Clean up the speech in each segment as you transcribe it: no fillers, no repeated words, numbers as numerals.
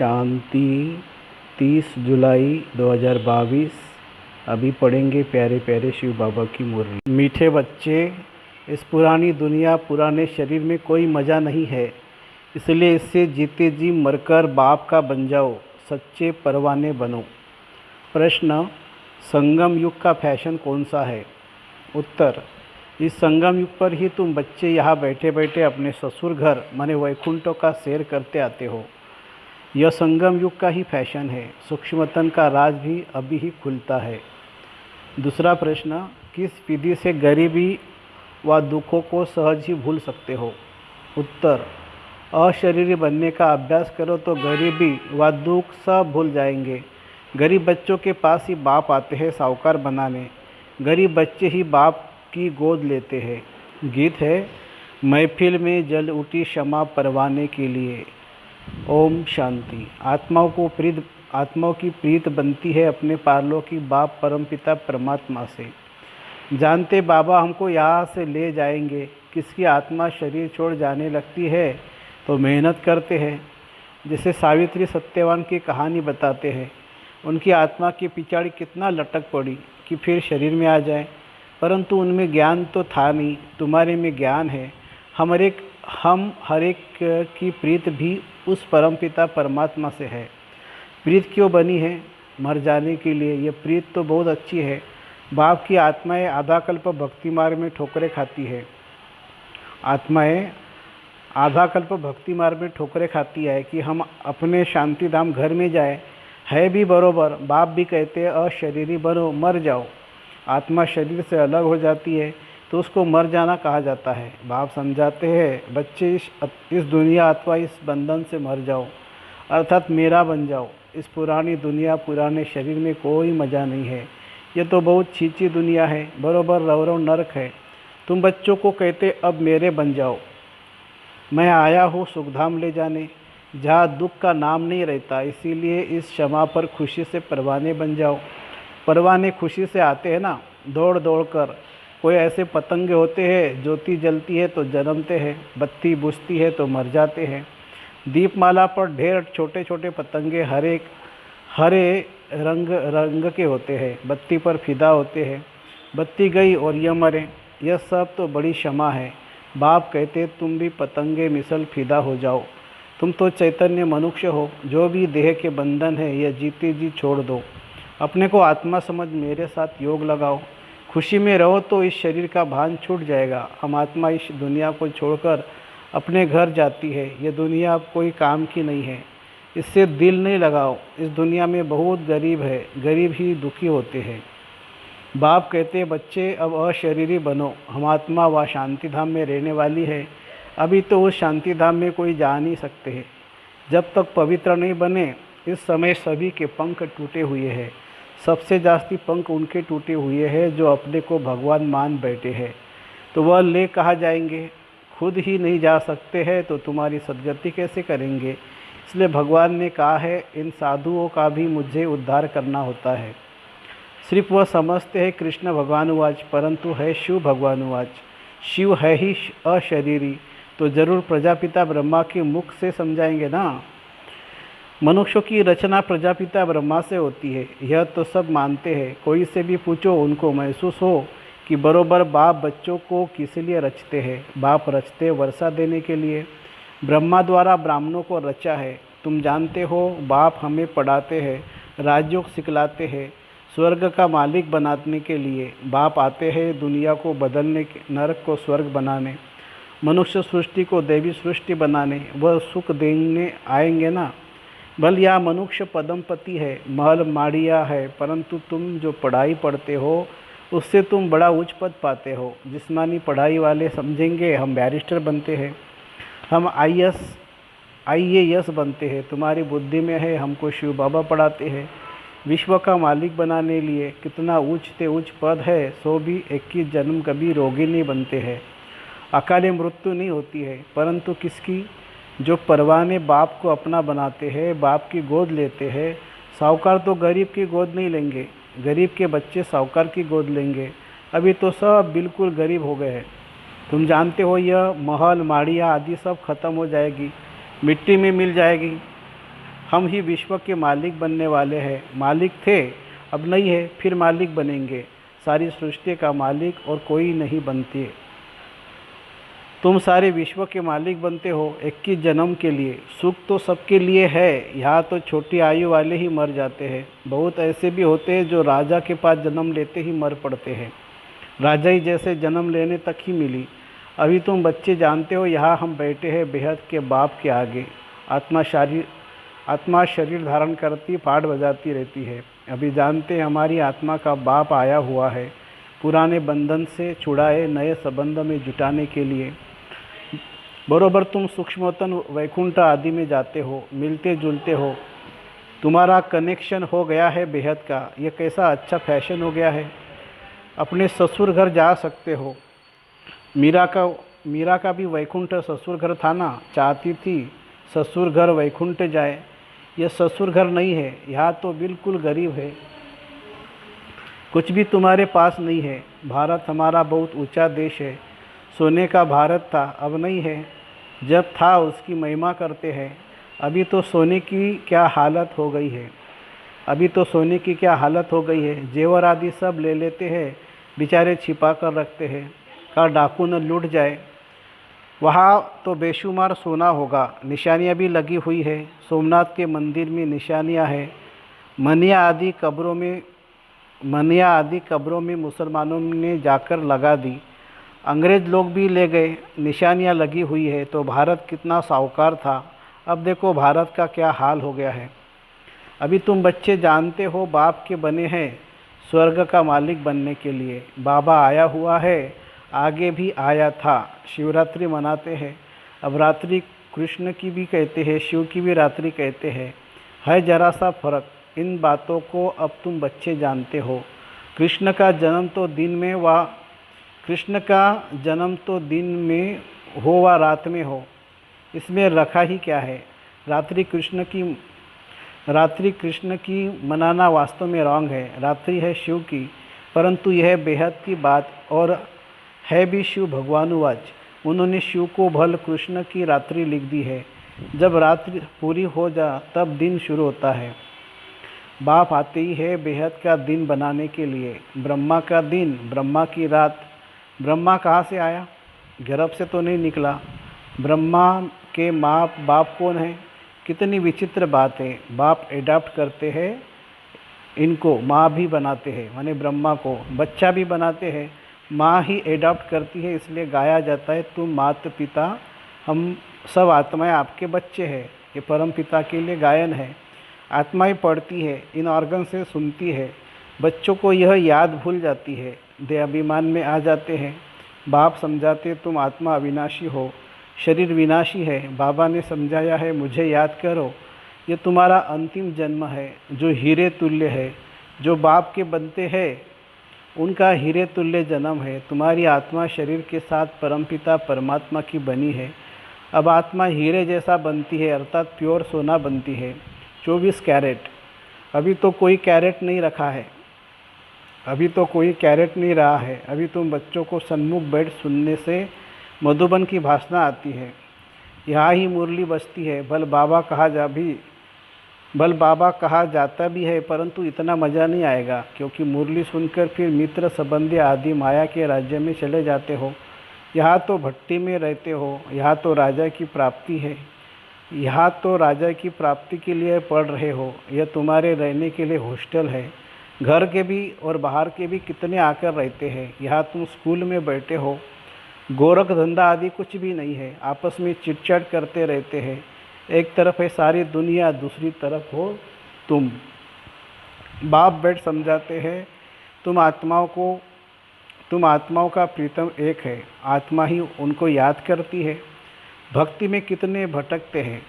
शांति। 30 जुलाई 2022। अभी पढ़ेंगे प्यारे प्यारे शिव बाबा की मुरली। मीठे बच्चे, इस पुरानी दुनिया पुराने शरीर में कोई मज़ा नहीं है, इसलिए इससे जीते जी मरकर बाप का बन जाओ, सच्चे परवाने बनो। प्रश्न, संगम युग का फैशन कौन सा है? उत्तर, इस संगम युग पर ही तुम बच्चे यहाँ बैठे बैठे अपने ससुर घर माने वैकुंठों का सैर करते आते हो। यह संगम युग का ही फैशन है। सूक्ष्मतन का राज भी अभी ही खुलता है। दूसरा प्रश्न, किस विधि से गरीबी व दुखों को सहज ही भूल सकते हो? उत्तर, अशरीरी बनने का अभ्यास करो तो गरीबी व दुख सब भूल जाएंगे। गरीब बच्चों के पास ही बाप आते हैं साहूकार बनाने। गरीब बच्चे ही बाप की गोद लेते हैं। गीत है, महफिल में जल उठी क्षमा परवाने के लिए। ओम शांति। आत्माओं की प्रीत बनती है अपने पारलौकिक बाप परमपिता परमात्मा से। जानते बाबा हमको यहाँ से ले जाएंगे। किसकी आत्मा शरीर छोड़ जाने लगती है तो मेहनत करते हैं। जैसे सावित्री सत्यवान की कहानी बताते हैं, उनकी आत्मा की पिछाड़ी कितना लटक पड़ी कि फिर शरीर में आ जाए, परंतु उनमें ज्ञान तो था नहीं। तुम्हारे में ज्ञान है। हम हर एक की प्रीत भी उस परमपिता परमात्मा से है। प्रीत क्यों बनी है? मर जाने के लिए। यह प्रीत तो बहुत अच्छी है। बाप की आत्माएं आधा कल्प भक्ति मार्ग में ठोकरें खाती है। आत्माएं आधा कल्प भक्ति मार्ग में ठोकरें खाती है कि हम अपने शांति धाम घर में जाए। है भी बरोबर। बाप भी कहते हैं अशरीरी बनो, मर जाओ। आत्मा शरीर से अलग हो जाती है तो उसको मर जाना कहा जाता है। बाप समझाते हैं, बच्चे इस दुनिया अथवा इस बंधन से मर जाओ, अर्थात मेरा बन जाओ। इस पुरानी दुनिया पुराने शरीर में कोई मज़ा नहीं है। ये तो बहुत छींची दुनिया है, बरोबर रव नरक है। तुम बच्चों को कहते अब मेरे बन जाओ। मैं आया हूँ सुखधाम ले जाने, जहाँ दुख का नाम नहीं रहता। इसीलिए इस क्षमा पर खुशी से परवाने बन जाओ। परवाने खुशी से आते हैं ना, दौड़ दौड़ कर। कोई ऐसे पतंगे होते हैं, ज्योति जलती है तो जन्मते हैं, बत्ती बुझती है तो मर जाते हैं। दीपमाला पर ढेर छोटे छोटे पतंगे हरे रंग के होते हैं, बत्ती पर फिदा होते हैं। बत्ती गई और ये मरे। यह सब तो बड़ी क्षमा है। बाप कहते तुम भी पतंगे मिसल फिदा हो जाओ। तुम तो चैतन्य मनुष्य हो। जो भी देह के बंधन है यह जीते जी छोड़ दो। अपने को आत्मा समझ मेरे साथ योग लगाओ। खुशी में रहो तो इस शरीर का भान छूट जाएगा। हम आत्मा इस दुनिया को छोड़कर अपने घर जाती है। ये दुनिया अब कोई काम की नहीं है, इससे दिल नहीं लगाओ। इस दुनिया में बहुत गरीब है, गरीब ही दुखी होते हैं। बाप कहते बच्चे अब अशरीरी बनो। हम आत्मा व शांति धाम में रहने वाली है। अभी तो उस शांति धाम में कोई जा नहीं सकते हैं जब तक पवित्र नहीं बने। इस समय सभी के पंख टूटे हुए हैं। सबसे जास्ती पंख उनके टूटे हुए हैं जो अपने को भगवान मान बैठे हैं। तो वह ले कहाँ जाएंगे? खुद ही नहीं जा सकते हैं तो तुम्हारी सदगति कैसे करेंगे? इसलिए भगवान ने कहा है इन साधुओं का भी मुझे उद्धार करना होता है। सिर्फ वह समझते हैं कृष्ण भगवानुवाच, परंतु है शिव भगवानुवाच। शिव है ही अशरीरी, तो जरूर प्रजापिता ब्रह्मा के मुख से समझाएंगे ना। मनुष्यों की रचना प्रजापिता ब्रह्मा से होती है, यह तो सब मानते हैं। कोई से भी पूछो, उनको महसूस हो कि बरोबर बाप बच्चों को किस लिए रचते हैं। बाप रचते वर्षा देने के लिए। ब्रह्मा द्वारा ब्राह्मणों को रचा है। तुम जानते हो बाप हमें पढ़ाते हैं, राजयोग सिखलाते हैं। स्वर्ग का मालिक बनाने के लिए बाप आते हैं दुनिया को बदलने, नरक को स्वर्ग बनाने, मनुष्य सृष्टि को देवी सृष्टि बनाने। वह सुख देने आएंगे ना। भल या मनुष्य पदमपति है, महल माड़िया है, परंतु तुम जो पढ़ाई पढ़ते हो उससे तुम बड़ा उच्च पद पाते हो। जिस्मानी पढ़ाई वाले समझेंगे हम बैरिस्टर बनते हैं, हम IAS बनते हैं। तुम्हारी बुद्धि में है हमको शिव बाबा पढ़ाते हैं। विश्व का मालिक बनाने लिए कितना उच्च से उच्च पद है, सो भी 21 जन्म कभी रोगी नहीं बनते हैं। अकाले मृत्यु नहीं होती है, परंतु किसकी? जो परवाने बाप को अपना बनाते हैं, बाप की गोद लेते हैं। साहूकार तो गरीब की गोद नहीं लेंगे, गरीब के बच्चे साहूकार की गोद लेंगे। अभी तो सब बिल्कुल गरीब हो गए हैं। तुम जानते हो यह महल माड़ियाँ आदि सब खत्म हो जाएगी, मिट्टी में मिल जाएगी। हम ही विश्व के मालिक बनने वाले हैं। मालिक थे, अब नहीं है, फिर मालिक बनेंगे। सारी सृष्टि का मालिक और कोई नहीं बनती। तुम सारे विश्व के मालिक बनते हो 21 जन्म के लिए। सुख तो सबके लिए है, यहाँ तो छोटी आयु वाले ही मर जाते हैं। बहुत ऐसे भी होते हैं जो राजा के पास जन्म लेते ही मर पड़ते हैं। राजा ही जैसे जन्म लेने तक ही मिली। अभी तुम बच्चे जानते हो, यहाँ हम बैठे हैं बेहद के बाप के आगे। आत्मा शरीर धारण करती, पाठ बजाती रहती है। अभी जानते हैं हमारी आत्मा का बाप आया हुआ है, पुराने बंधन से छुड़ाए नए संबंध में जुटाने के लिए। बरोबर तुम सूक्ष्मतन वैकुंठ आदि में जाते हो, मिलते जुलते हो, तुम्हारा कनेक्शन हो गया है बेहद का। ये कैसा अच्छा फैशन हो गया है। अपने ससुर घर जा सकते हो। मीरा का भी वैकुंठ ससुर घर था ना, चाहती थी ससुर घर वैकुंठ जाए। ये ससुर घर नहीं है, यहाँ तो बिल्कुल गरीब है, कुछ भी तुम्हारे पास नहीं है। भारत हमारा बहुत ऊंचा देश है, सोने का भारत था, अब नहीं है। जब था उसकी महिमा करते हैं। अभी तो सोने की क्या हालत हो गई है, अभी तो सोने की क्या हालत हो गई है। जेवर आदि सब ले लेते हैं, बेचारे छिपा कर रखते हैं, का डाकू न लूट जाए। वहाँ तो बेशुमार सोना होगा। निशानियाँ भी लगी हुई है, सोमनाथ के मंदिर में निशानियाँ हैं। मनिया आदि कब्रों में मुसलमानों ने जाकर लगा दी। अंग्रेज़ लोग भी ले गए, निशानियाँ लगी हुई है। तो भारत कितना साहूकार था, अब देखो भारत का क्या हाल हो गया है। अभी तुम बच्चे जानते हो बाप के बने हैं स्वर्ग का मालिक बनने के लिए। बाबा आया हुआ है, आगे भी आया था। शिवरात्रि मनाते हैं। अब रात्रि कृष्ण की भी कहते हैं, शिव की भी रात्रि कहते हैं। है जरा सा फर्क। इन बातों को अब तुम बच्चे जानते हो। कृष्ण का जन्म तो दिन में हो व रात में हो, इसमें रखा ही क्या है। रात्रि कृष्ण की मनाना वास्तव में रॉन्ग है। रात्रि है शिव की, परंतु यह बेहद की बात और है भी शिव भगवानुवाच। उन्होंने शिव को भल कृष्ण की रात्रि लिख दी है। जब रात्रि पूरी हो जा तब दिन शुरू होता है। बाप आते ही है बेहद का दिन बनाने के लिए। ब्रह्मा का दिन, ब्रह्मा की रात। ब्रह्मा कहाँ से आया, गर्भ से तो नहीं निकला। ब्रह्मा के माँ बाप कौन है, कितनी विचित्र बात है। बाप एडाप्ट करते हैं इनको, माँ भी बनाते हैं, माने ब्रह्मा को बच्चा भी बनाते हैं, माँ ही एडाप्ट करती है। इसलिए गाया जाता है, तुम माता पिता हम सब आत्माएं आपके बच्चे हैं। ये परम पिता के लिए गायन है। आत्माएं पढ़ती है, इन ऑर्गन से सुनती है। बच्चों को यह याद भूल जाती है, देहाभिमान में आ जाते हैं। बाप समझाते तुम आत्मा अविनाशी हो, शरीर विनाशी है। बाबा ने समझाया है, मुझे याद करो, ये तुम्हारा अंतिम जन्म है जो हीरे तुल्य है। जो बाप के बनते हैं उनका हीरे तुल्य जन्म है। तुम्हारी आत्मा शरीर के साथ परमपिता परमात्मा की बनी है। अब आत्मा हीरे जैसा बनती है, अर्थात प्योर सोना बनती है, 24 कैरेट। अभी तो कोई कैरेट नहीं रखा है, अभी तो कोई कैरेट नहीं रहा है। अभी तुम बच्चों को सन्मुख बैठ सुनने से मधुबन की भाषा आती है, यहाँ ही मुरली बजती है। बल बाबा कहा जाता भी है, परंतु इतना मज़ा नहीं आएगा, क्योंकि मुरली सुनकर फिर मित्र संबंधी आदि माया के राज्य में चले जाते हो। यहाँ तो भट्टी में रहते हो, यहाँ तो राजा की प्राप्ति है, यहाँ तो राजा की प्राप्ति के लिए पढ़ रहे हो। यह तुम्हारे रहने के लिए हॉस्टल है। घर के भी और बाहर के भी कितने आकर रहते हैं। यहाँ तुम स्कूल में बैठे हो, गोरख धंधा आदि कुछ भी नहीं है, आपस में चिटचाट करते रहते हैं। एक तरफ है सारी दुनिया, दूसरी तरफ हो तुम। बाप बैठ समझाते हैं, तुम आत्माओं का प्रीतम एक है। आत्मा ही उनको याद करती है। भक्ति में कितने भटकते हैं,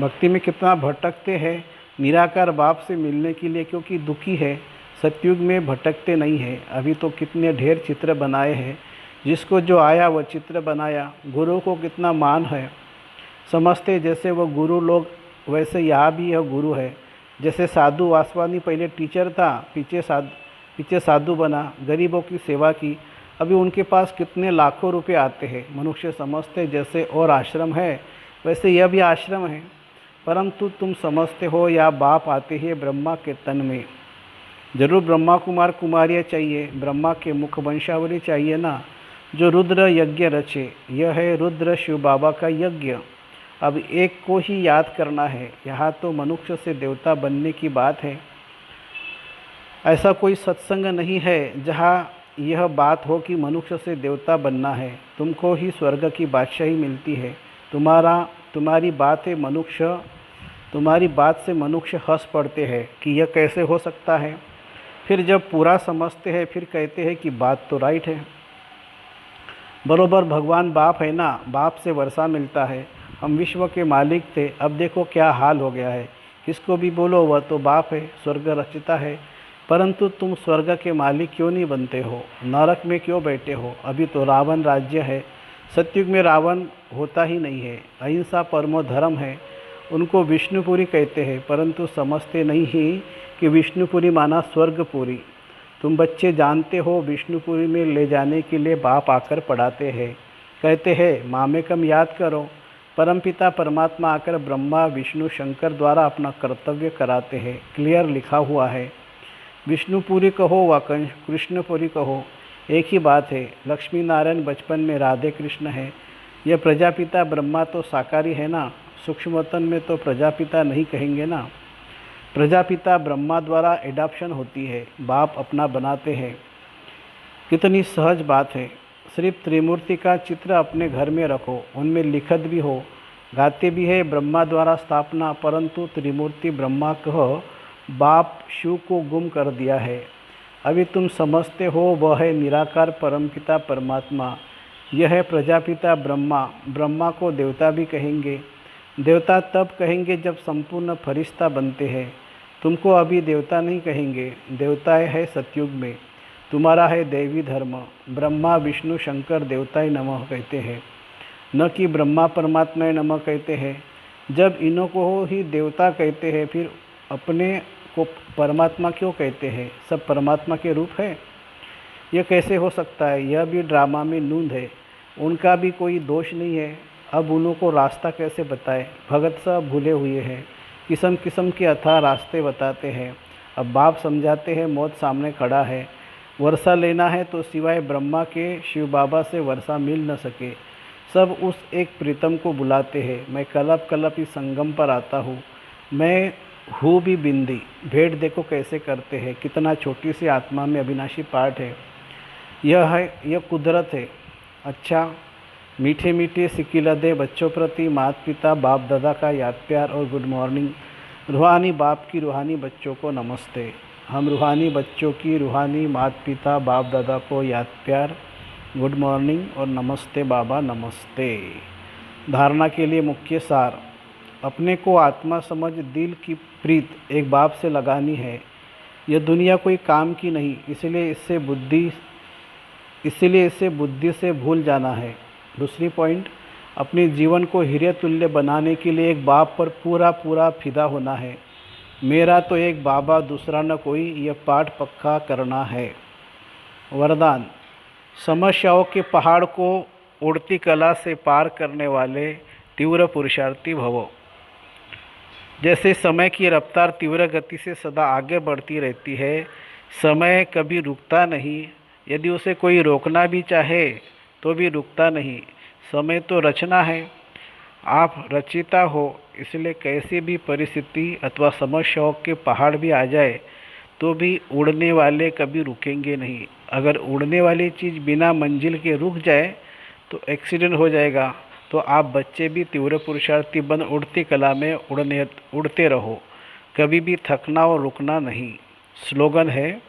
भक्ति में कितना भटकते हैं निराकार बाप से मिलने के लिए, क्योंकि दुखी है। सतयुग में भटकते नहीं हैं। अभी तो कितने ढेर चित्र बनाए हैं, जिसको जो आया वह चित्र बनाया। गुरु को कितना मान है, समझते जैसे वो गुरु लोग, वैसे यहाँ भी यह गुरु है। जैसे साधु वासवानी पहले टीचर था, पीछे साधु बना, गरीबों की सेवा की। अभी उनके पास कितने लाखों रुपए आते हैं। मनुष्य समझते जैसे और आश्रम है, वैसे यह भी आश्रम है। परंतु तुम समझते हो या बाप आते हैं ब्रह्मा के तन में, जरूर ब्रह्मा कुमार कुमारियाँ चाहिए, ब्रह्मा के मुख वंशावली चाहिए ना, जो रुद्र यज्ञ रचे। यह है रुद्र शिव बाबा का यज्ञ। अब एक को ही याद करना है। यहाँ तो मनुष्य से देवता बनने की बात है। ऐसा कोई सत्संग नहीं है जहाँ यह बात हो कि मनुष्य से देवता बनना है। तुमको ही स्वर्ग की बादशाही मिलती है। तुम्हारी बात से मनुष्य हंस पड़ते हैं कि यह कैसे हो सकता है। फिर जब पूरा समझते हैं फिर कहते हैं कि बात तो राइट है। बरोबर भगवान बाप है ना, बाप से वर्षा मिलता है। हम विश्व के मालिक थे, अब देखो क्या हाल हो गया है। किसको भी बोलो वह तो बाप है, स्वर्ग रचता है। परंतु तुम स्वर्ग के मालिक क्यों नहीं बनते हो, नरक में क्यों बैठे हो। अभी तो रावण राज्य है। सतयुग में रावण होता ही नहीं है। अहिंसा परमो धर्म है। उनको विष्णुपुरी कहते हैं, परंतु समझते नहीं ही कि विष्णुपुरी माना स्वर्गपुरी। तुम बच्चे जानते हो विष्णुपुरी में ले जाने के लिए बाप आकर पढ़ाते हैं, कहते हैं मामेकम याद करो। परमपिता परमात्मा आकर ब्रह्मा विष्णु शंकर द्वारा अपना कर्तव्य कराते हैं। क्लियर लिखा हुआ है। विष्णुपुरी कहो व कृष्णपुरी कहो, एक ही बात है। लक्ष्मी नारायण बचपन में राधे कृष्ण है। यह प्रजापिता ब्रह्मा तो साकारी है ना, सूक्ष्मतन में तो प्रजापिता नहीं कहेंगे ना। प्रजापिता ब्रह्मा द्वारा एडॉप्शन होती है, बाप अपना बनाते हैं। कितनी सहज बात है। सिर्फ त्रिमूर्ति का चित्र अपने घर में रखो, उनमें लिखत भी हो, गाते भी है ब्रह्मा द्वारा स्थापना, परंतु त्रिमूर्ति ब्रह्मा कह बाप शिव को गुम कर दिया है। अभी तुम समझते हो वह है निराकार परमपिता परमात्मा। यह है प्रजापिता ब्रह्मा। ब्रह्मा को देवता भी कहेंगे। देवता तब कहेंगे जब संपूर्ण फरिश्ता बनते हैं। तुमको अभी देवता नहीं कहेंगे, देवता है सतयुग में। तुम्हारा है दैवी धर्म। ब्रह्मा विष्णु शंकर देवताय नमः कहते हैं, न कि ब्रह्मा परमात्माय नमः कहते हैं। जब इन्हों को ही देवता कहते हैं फिर अपने को परमात्मा क्यों कहते हैं। सब परमात्मा के रूप है। यह कैसे हो सकता है। यह भी ड्रामा में नूंद है, उनका भी कोई दोष नहीं है। अब उन्हों को रास्ता कैसे बताए। भगत सब भूले हुए हैं, किस्म किस्म के अथाह रास्ते बताते हैं। अब बाप समझाते हैं मौत सामने खड़ा है, वर्षा लेना है तो सिवाय ब्रह्मा के शिव बाबा से वर्षा मिल न सके। सब उस एक प्रीतम को बुलाते हैं। मैं कलप कलप इस संगम पर आता हूँ, मैं हूँ भी बिंदी। भेंट देखो कैसे करते हैं, कितना छोटी सी आत्मा में अविनाशी पाठ है। यह कुदरत है। अच्छा, मीठे मीठे सिकिलदे बच्चों प्रति माता पिता बाप दादा का याद प्यार और गुड मॉर्निंग। रूहानी बाप की रूहानी बच्चों को नमस्ते। हम रूहानी बच्चों की रूहानी माता पिता बाप दादा को याद प्यार, गुड मॉर्निंग और नमस्ते बाबा नमस्ते। धारणा के लिए मुख्य सार। अपने को आत्मा समझ दिल की प्रीत एक बाप से लगानी है। यह दुनिया कोई काम की नहीं, इसलिए इसे बुद्धि से भूल जाना है। दूसरी पॉइंट, अपने जीवन को हीरे तुल्य बनाने के लिए एक बाप पर पूरा फिदा होना है। मेरा तो एक बाबा दूसरा न कोई, यह पाठ पक्का करना है। वरदान। समस्याओं के पहाड़ को उड़ती कला से पार करने वाले तीव्र पुरुषार्थी भवो। जैसे समय की रफ्तार तीव्र गति से सदा आगे बढ़ती रहती है, समय कभी रुकता नहीं। यदि उसे कोई रोकना भी चाहे तो भी रुकता नहीं। समय तो रचना है, आप रचिता हो, इसलिए कैसी भी परिस्थिति अथवा समस्याओं के पहाड़ भी आ जाए तो भी उड़ने वाले कभी रुकेंगे नहीं। अगर उड़ने वाली चीज़ बिना मंजिल के रुक जाए तो एक्सीडेंट हो जाएगा। तो आप बच्चे भी तीव्र पुरुषार्थी बन उड़ती कला में उड़ते रहो, कभी भी थकना और रुकना नहीं। स्लोगन है,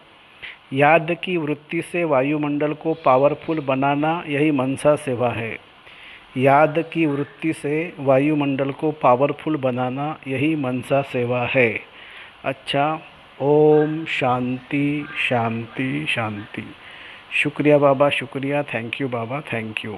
याद की वृत्ति से वायुमंडल को पावरफुल बनाना यही मनसा सेवा है। याद की वृत्ति से वायुमंडल को पावरफुल बनाना यही मनसा सेवा है। अच्छा, ओम शांति शांति शांति। शुक्रिया बाबा, शुक्रिया। Thank you Baba, thank you.